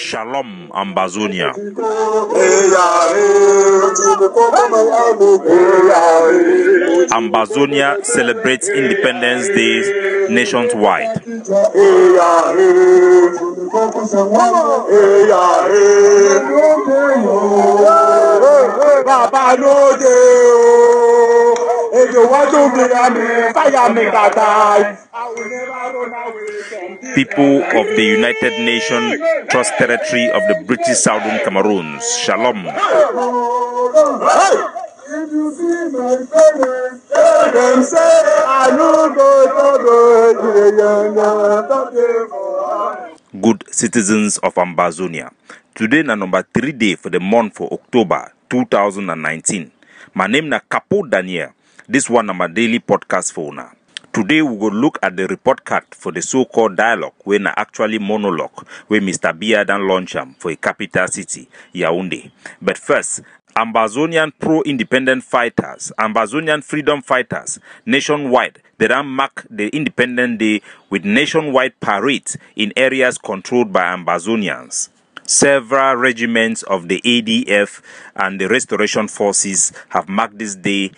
Shalom, Ambazonia. Ambazonia celebrates Independence Day nationwide. People of the United Nations Trust Territory of the British Southern Cameroons, Shalom. If you see my parents, tell them say I no go. Good citizens of Ambazonia, today na number 3 day for the month for October 2019. My name na Capo Daniel. This one na my daily podcast for now. Today we will look at the report card for the so-called dialogue when actually monologue where Mr. Biya dan launch for a capital city, Yaoundé. But first, Ambazonian pro-independent fighters, Ambazonian freedom fighters nationwide, they then mark the Independence Day with nationwide parades in areas controlled by Ambazonians. Several regiments of the ADF and the Restoration Forces have marked this day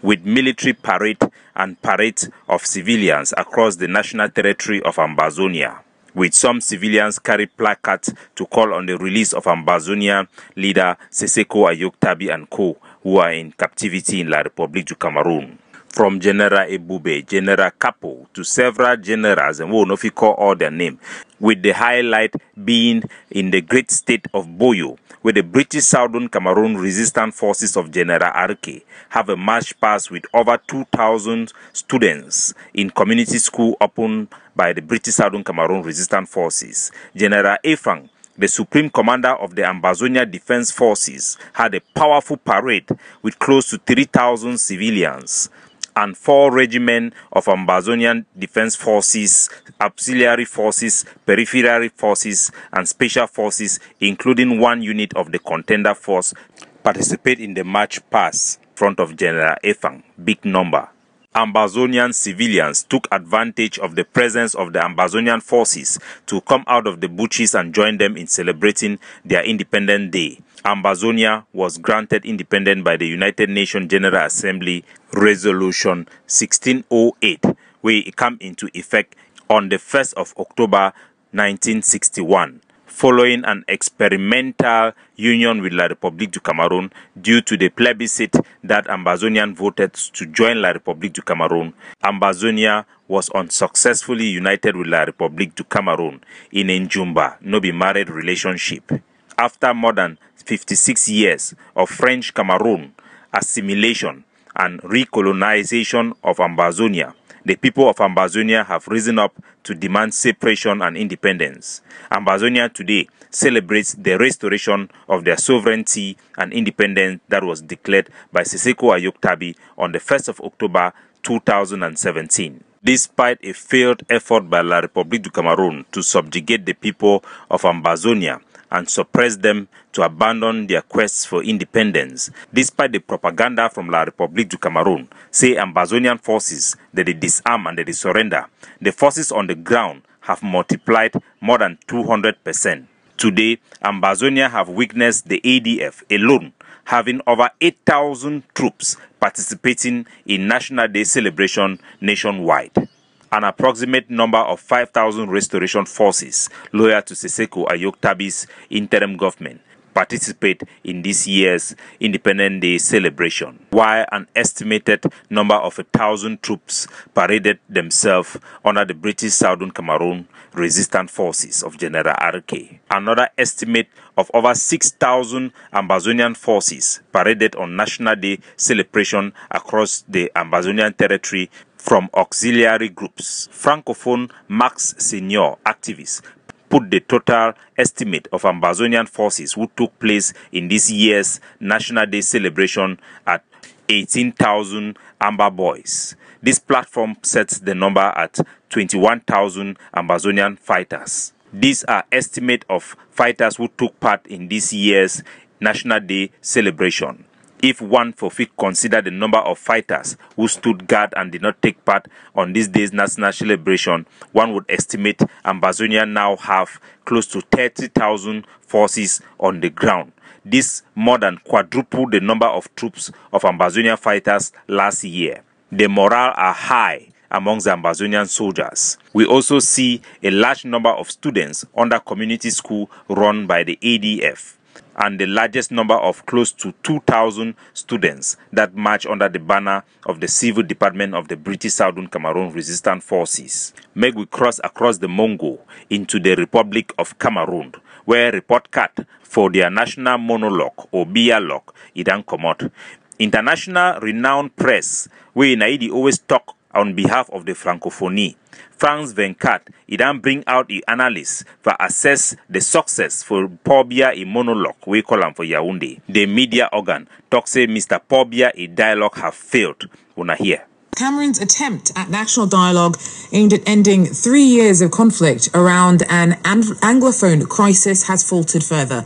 with military parade and parades of civilians across the national territory of Ambazonia, with some civilians carry placards to call on the release of Ambazonia leader Seseko Ayoktabi and co, who are in captivity in La République du Cameroon. From General Ebube, General Capo, to several generals, and we will not call all their name, with the highlight being in the great state of Boyo, where the British Southern Cameroon Resistance Forces of General Arke have a march past with over 2,000 students in community school opened by the British Southern Cameroon Resistance Forces. General Efang, the Supreme Commander of the Ambazonia Defense Forces, had a powerful parade with close to 3,000 civilians and 4 regiments of Ambazonian Defense Forces, Auxiliary Forces, Peripheral Forces, and Special Forces, including 1 unit of the Contender Force, participate in the march past in front of General Efang. Big number. Ambazonian civilians took advantage of the presence of the Ambazonian forces to come out of the bushes and join them in celebrating their Independence Day. Ambazonia was granted independence by the United Nations General Assembly Resolution 1608, where it came into effect on the 1st of October 1961. Following an experimental union with La République du Cameroon due to the plebiscite that Ambazonian voted to join La République du Cameroon, Ambazonia was unsuccessfully united with La République du Cameroon in a Njumba, no be married relationship. After more than 56 years of French Cameroon assimilation and recolonization of Ambazonia, the people of Ambazonia have risen up to demand separation and independence. Ambazonia today celebrates the restoration of their sovereignty and independence that was declared by Seseko Ayoktabi on the 1st of October 2017. Despite a failed effort by La République du Cameroon to subjugate the people of Ambazonia and suppress them to abandon their quests for independence, despite the propaganda from La République du Cameroon, say Ambazonian forces that they disarm and that they surrender, the forces on the ground have multiplied more than 200%. Today, Ambazonia have witnessed the ADF alone having over 8,000 troops participating in National Day celebration nationwide. An approximate number of 5,000 restoration forces loyal to Seseko Ayoktabi's interim government participate in this year's Independence Day celebration, while an estimated number of 1,000 troops paraded themselves under the British Southern Cameroon Resistance Forces of General Arke. Another estimate of over 6,000 Ambazonian forces paraded on National Day celebration across the Ambazonian territory from auxiliary groups. Francophone Max Senior activists put the total estimate of Ambazonian forces who took place in this year's National Day celebration at 18,000 Amba boys. This platform sets the number at 21,000 Ambazonian fighters. These are estimates of fighters who took part in this year's National Day celebration. If one for fit consider the number of fighters who stood guard and did not take part on this day's national celebration, one would estimate Ambazonia now have close to 30,000 forces on the ground. This more than quadrupled the number of troops of Ambazonia fighters last year. The morale are high amongst the Ambazonian soldiers. We also see a large number of students under community school run by the ADF, and the largest number of close to 2,000 students that march under the banner of the Civil Department of the British Southern Cameroon Resistance Forces. Make we cross across the Mongo into the Republic of Cameroon, where report card for their national monologue or dialogue idan Comot. International renowned press, where Naidi always talk on behalf of the Francophonie. France 24, it then bring out the analysts for assess the success for Pobia a monologue, we call them for Yaoundé. The media organ talk say Mr. Pobia a dialogue have failed. Una here. Cameroon's attempt at national dialogue aimed at ending 3 years of conflict around an Anglophone crisis has faltered further.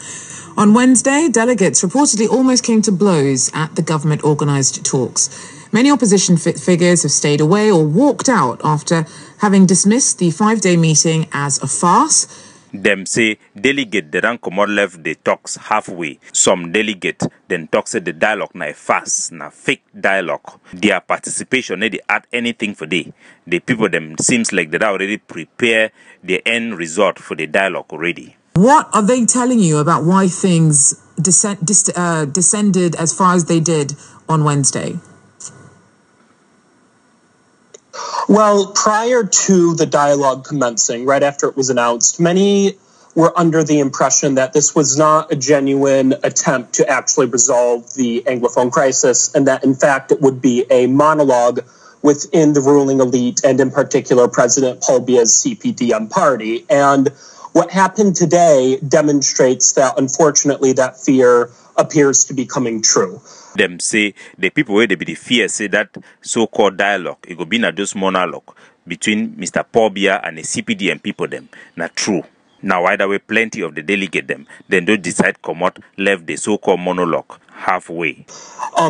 On Wednesday, delegates reportedly almost came to blows at the government-organised talks. Many opposition figures have stayed away or walked out after having dismissed the 5-day meeting as a farce. Them say delegate the Comot left the talks halfway. Some delegate then talk say the dialogue na a farce, na fake dialogue. Their participation they add anything for they. The people them seems like they already prepare the end result for the dialogue already. What are they telling you about why things descended as far as they did on Wednesday? Well, prior to the dialogue commencing, right after it was announced, many were under the impression that this was not a genuine attempt to actually resolve the Anglophone crisis, and that, in fact, it would be a monologue within the ruling elite, and in particular, President Paul Biya's CPDM party. And what happened today demonstrates that, unfortunately, that fear appears to be coming true. Them say the people where they be the fear say that so-called dialogue, it could be not just monologue between Mr. Paul Biya and the CPDM people them. Not true. Now either way plenty of the delegate them, then don't decide Comot left the so-called monologue halfway.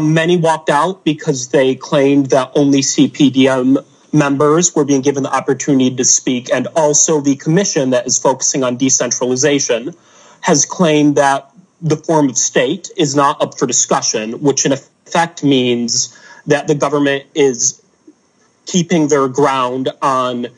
Many walked out because they claimed that only CPDM members were being given the opportunity to speak, and also the commission that is focusing on decentralization has claimed that the form of state is not up for discussion, which in effect means that the government is keeping their ground on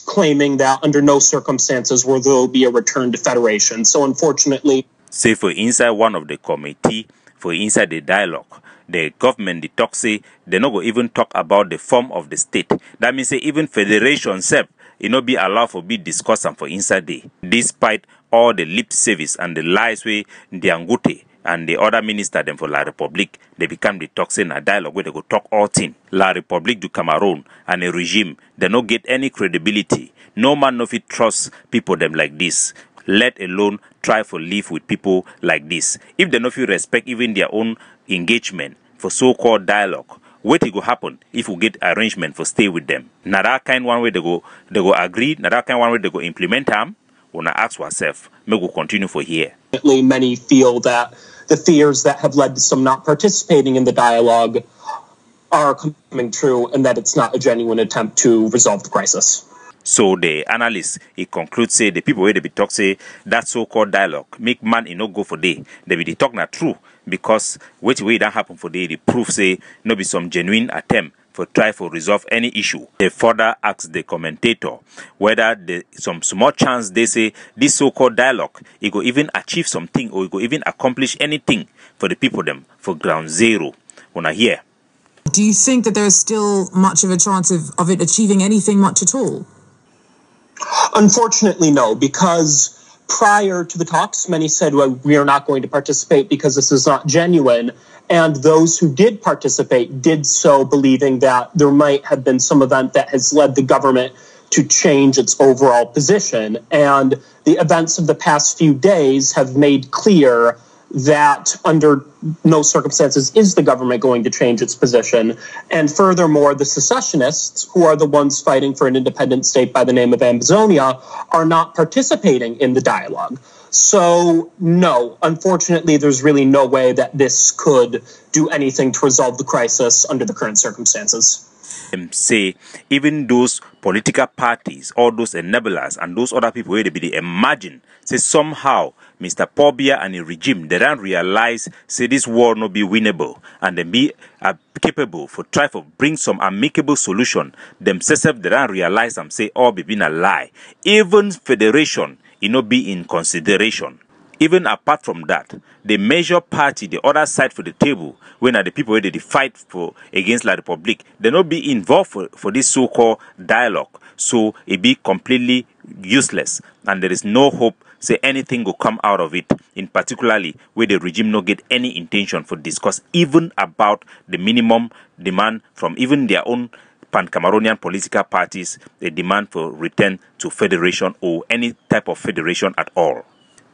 claiming that under no circumstances will there be a return to federation. So unfortunately, say for inside one of the committee, for inside the dialogue, the government the talk say they not go even talk about the form of the state. That means say even federation self it not be allowed for be discussed and for inside day, despite all the lip service and the lies way the Angote and the other minister them for La Republique, they become the talk saying a dialogue where they go talk all thing. La Republique du Cameroon and a regime, they not get any credibility. No man no fit trust people them like this, let alone try for live with people like this. If they no fit respect even their own engagement for so-called dialogue, what it go happen if we get arrangement for stay with them? Now that kind one way they go agree, now that kind one way they go implement them. When I ask ourselves, may we continue for here. Many feel that the fears that have led to some not participating in the dialogue are coming true, and that it's not a genuine attempt to resolve the crisis. So the analysts, he concludes, say the people where they be talk say that so-called dialogue make man no go for day. They be talk not true because which way that happen for day, the proof say no be some genuine attempt for try for resolve any issue. They further ask the commentator whether some small chance they say this so-called dialogue it go even achieve something or it go even accomplish anything for the people them for ground zero. Wanna hear? Do you think that there is still much of a chance of it achieving anything much at all? Unfortunately, no, because prior to the talks, many said, well, we are not going to participate because this is not genuine. And those who did participate did so believing that there might have been some event that has led the government to change its overall position. And the events of the past few days have made clear that under no circumstances is the government going to change its position. And furthermore, the secessionists, who are the ones fighting for an independent state by the name of Ambazonia, are not participating in the dialogue. So, no, unfortunately, there's really no way that this could do anything to resolve the crisis under the current circumstances. Say even those political parties, all those enablers and those other people where they be imagine say somehow Mr. Pobia and the regime they don't realize say this war no be winnable and they be capable for try for bring some amicable solution themselves they don't realize and say all be been a lie. Even federation it no be in consideration. Even apart from that, the major party, the other side for the table, when are the people where they fight for against La Republic, they not be involved for this so-called dialogue. So it be completely useless, and there is no hope say anything will come out of it. In particularly where the regime not get any intention for discuss even about the minimum demand from even their own pan-Cameroonian political parties. They demand for return to federation or any type of federation at all.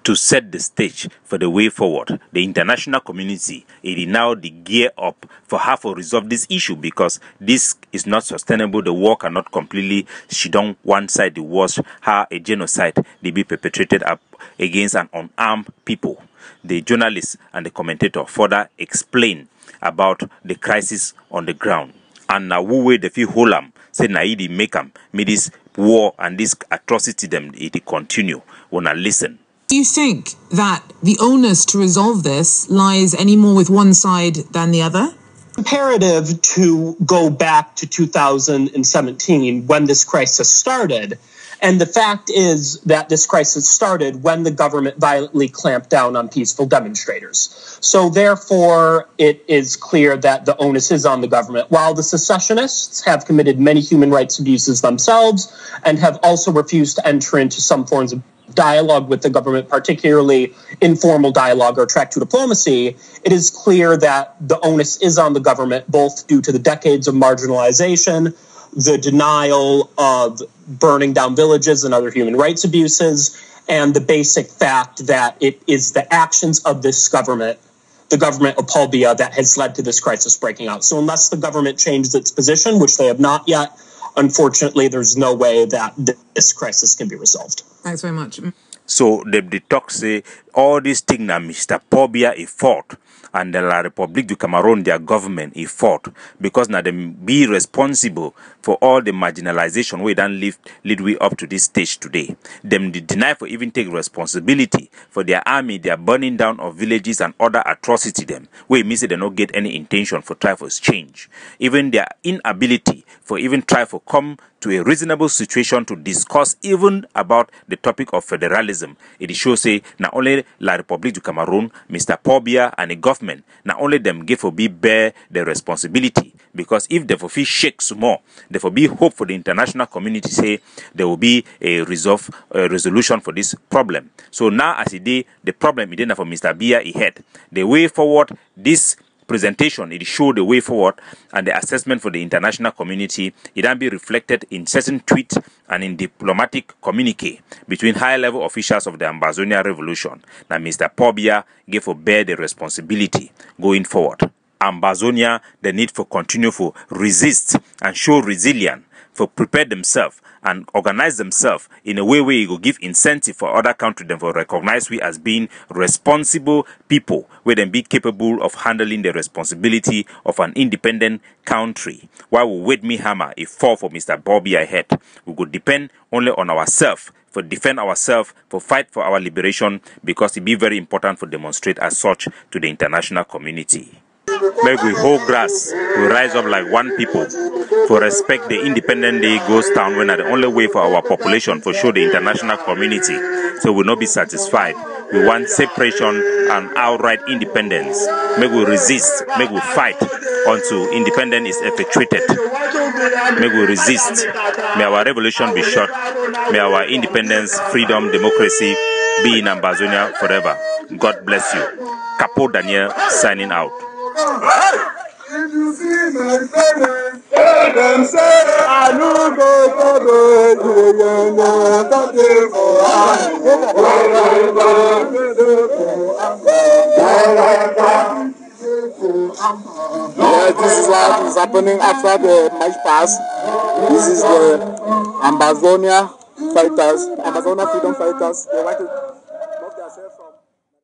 To set the stage for the way forward, the international community is now the gear up for how to resolve this issue because this is not sustainable. The war cannot completely shut on one side the wars how a genocide they be perpetrated up against an unarmed people. The journalist and the commentator further explain about the crisis on the ground. And now who way the few holam say naidi make them may this war and this atrocity them it continue. Wanna listen. Do you think that the onus to resolve this lies any more with one side than the other? Imperative to go back to 2017 when this crisis started. And the fact is that this crisis started when the government violently clamped down on peaceful demonstrators. So therefore, it is clear that the onus is on the government. While the secessionists have committed many human rights abuses themselves and have also refused to enter into some forms of dialogue with the government, particularly informal dialogue or track to diplomacy, it is clear that the onus is on the government, both due to the decades of marginalization, the denial of burning down villages and other human rights abuses, and the basic fact that it is the actions of this government, the government of Paul Biya, that has led to this crisis breaking out. So unless the government changes its position, which they have not yet, unfortunately, there's no way that this crisis can be resolved. Thanks very much. So the talk say all these things now Mr. Pobia is fought and the La Republique du Cameroon, their government is fought because now they be responsible for all the marginalization we don't lead way up to this stage today. Them deny for even take responsibility for their army, their burning down of villages and other atrocity them. We miss it they not get any intention for try for change. Even their inability for even try for come to a reasonable situation to discuss even about the topic of federalism. It shows say not only La Republique du Cameroon, Mr. Pobia and the government, not only them give for be bear the responsibility, because if they for feel shakes more, there for be hope for the international community say there will be a resolution for this problem. So now as it is, the problem is for Mr. Biya ahead. The way forward, this presentation, it showed the way forward and the assessment for the international community. It can be reflected in certain tweets and in diplomatic communique between high-level officials of the Ambazonia revolution. Now, Mr. Pobia gave for bear the responsibility going forward. Ambazonia, the need for continue for resist and show resilience, for prepare themselves and organize themselves in a way where you go give incentive for other countries them for recognize we as being responsible people, where them be capable of handling the responsibility of an independent country. While we wait me hammer if fall for Mr. Bobby ahead, we could depend only on ourselves for defend ourselves, for fight for our liberation, because it be very important for demonstrate as such to the international community. Make we hold grass, we rise up like one people, for respect the Independent Day goes down when are the only way for our population for show the international community. So we will not be satisfied. We want separation and outright independence. Make we resist, make we fight until independence is effectuated. Make we resist. May our revolution be short. May our independence, freedom, democracy be in Ambazonia forever. God bless you. Capo Daniel signing out. If you see my parents, tell them say I no go for bed, you know, Yeah, this is what is happening after the march past. This is the Amazonia fighters, Amazonia freedom fighters. They want to